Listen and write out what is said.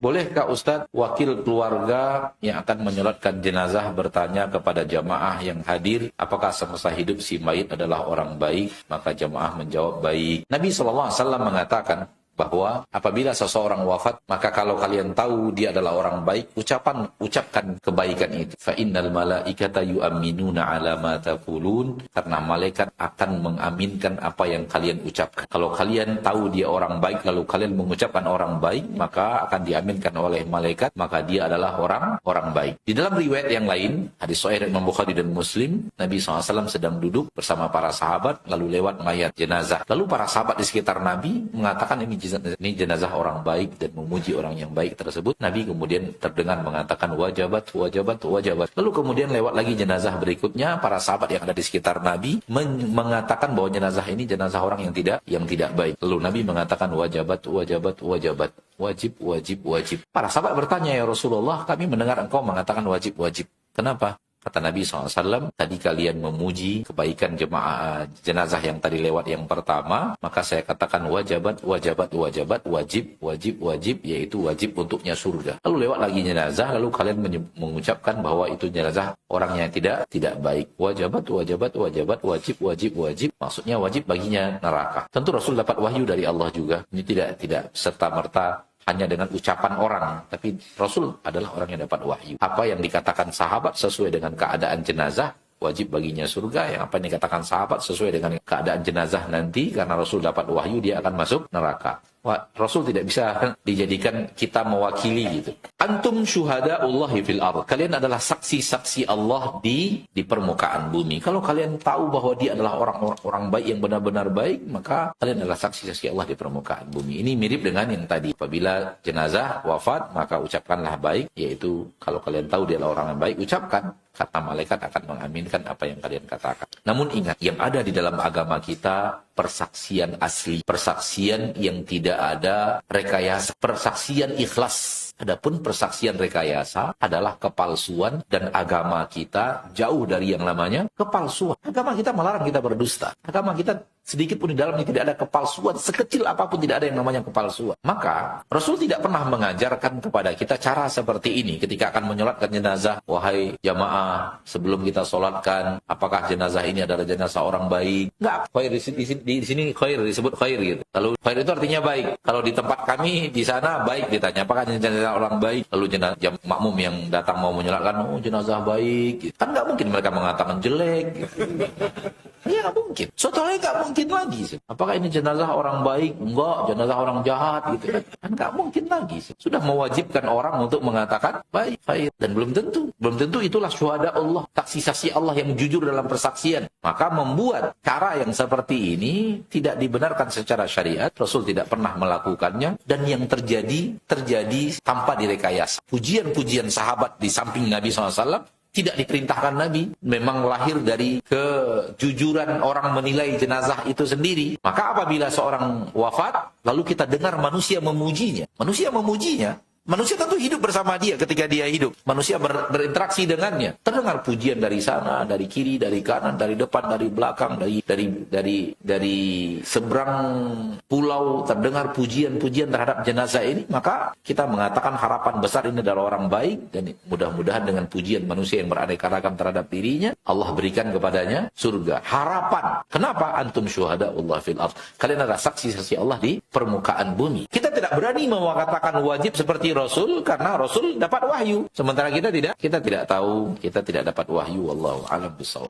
Bolehkah Ustadz wakil keluarga yang akan menyolatkan jenazah bertanya kepada jamaah yang hadir, apakah semasa hidup si mayit adalah orang baik? Maka jamaah menjawab baik. Nabi SAW mengatakan bahwa apabila seseorang wafat, maka kalau kalian tahu dia adalah orang baik, ucapkan kebaikan itu. Fa innal malaikata yu'minuna ala ma taqulun, karena malaikat akan mengaminkan apa yang kalian ucapkan. Kalau kalian tahu dia orang baik lalu kalian mengucapkan orang baik, maka akan diaminkan oleh malaikat, maka dia adalah orang baik. Di dalam riwayat yang lain, hadis sahih Imam Bukhari dan Muslim, Nabi SAW sedang duduk bersama para sahabat, lalu lewat mayat jenazah. Lalu para sahabat di sekitar Nabi mengatakan ini jenazah orang baik dan memuji orang yang baik tersebut. Nabi kemudian terdengar mengatakan wajabat. Lalu kemudian lewat lagi jenazah berikutnya, para sahabat yang ada di sekitar Nabi mengatakan bahwa jenazah ini jenazah orang yang tidak baik. Lalu Nabi mengatakan wajabat. Wajib. Para sahabat bertanya, ya Rasulullah, kami mendengar engkau mengatakan wajib. Kenapa? Kata Nabi SAW, tadi kalian memuji kebaikan jemaah jenazah yang tadi lewat yang pertama, maka saya katakan wajabat, wajib, yaitu wajib untuknya surga. Lalu lewat lagi jenazah, lalu kalian mengucapkan bahwa itu jenazah orang yang tidak baik. Wajabat, wajib, maksudnya wajib baginya neraka. Tentu Rasul dapat wahyu dari Allah juga. Ini tidak serta-merta hanya dengan ucapan orang, tapi Rasul adalah orang yang dapat wahyu. Apa yang dikatakan sahabat sesuai dengan keadaan jenazah, wajib baginya surga. Yang apa yang dikatakan sahabat sesuai dengan keadaan jenazah nanti, karena Rasul dapat wahyu, dia akan masuk neraka. Rasul tidak bisa dijadikan kita mewakili gitu. Antum syuhada'ullahi fil ardh. Kalian adalah saksi-saksi Allah di permukaan bumi. Kalau kalian tahu bahwa dia adalah orang baik yang benar-benar baik, maka kalian adalah saksi-saksi Allah di permukaan bumi. Ini mirip dengan yang tadi. Apabila jenazah wafat, maka ucapkanlah baik, yaitu kalau kalian tahu dia adalah orang yang baik, ucapkan. Karena malaikat akan mengaminkan apa yang kalian katakan. Namun ingat, yang ada di dalam agama kita persaksian asli, persaksian yang tidak ada rekayasa, persaksian ikhlas. Adapun persaksian rekayasa adalah kepalsuan, dan agama kita jauh dari yang namanya kepalsuan. Agama kita melarang kita berdusta. Agama kita sedikit pun di dalamnya tidak ada kepalsuan, sekecil apapun tidak ada yang namanya kepalsuan. Maka Rasul tidak pernah mengajarkan kepada kita cara seperti ini ketika akan menyolatkan jenazah. Wahai jamaah, sebelum kita solatkan, apakah jenazah ini adalah jenazah orang baik? Enggak. Khair di sini khair disebut khair gitu. Lalu khair itu artinya baik. Kalau di tempat kami di sana baik ditanya, apakah jenazah orang baik? Lalu jenazah makmum yang datang mau menyolatkan, oh jenazah baik. Gitu. Kan nggak mungkin mereka mengatakan jelek. Gitu. Ya nggak mungkin. Soalnya nggak mungkin lagi. Apakah ini jenazah orang baik? Enggak, jenazah orang jahat gitu kan nggak mungkin lagi. Sudah mewajibkan orang untuk mengatakan baik. Dan belum tentu itulah syuhada Allah, saksi-saksi Allah yang jujur dalam persaksian. Maka membuat cara yang seperti ini tidak dibenarkan secara syariat. Rasul tidak pernah melakukannya, dan yang terjadi tanpa direkayasa. Pujian-pujian sahabat di samping Nabi SAW tidak diperintahkan Nabi, memang lahir dari kejujuran orang menilai jenazah itu sendiri. Maka apabila seorang wafat, lalu kita dengar manusia memujinya. Manusia tentu hidup bersama dia ketika dia hidup. Manusia berinteraksi dengannya. Terdengar pujian dari sana, dari kiri, dari kanan, dari depan, dari belakang, dari seberang pulau terdengar pujian-pujian terhadap jenazah ini. Maka kita mengatakan harapan besar ini adalah orang baik, dan mudah-mudahan dengan pujian manusia yang beraneka ragam terhadap dirinya, Allah berikan kepadanya surga. Harapan. Kenapa? Antum syuhada'ullah fil ardh. Kalian adalah saksi-saksi Allah di permukaan bumi. Kita tidak berani mengatakan wajib seperti Rasul, karena Rasul dapat wahyu. Sementara kita tidak tahu, kita tidak dapat wahyu. Wallahu a'lam bishawab.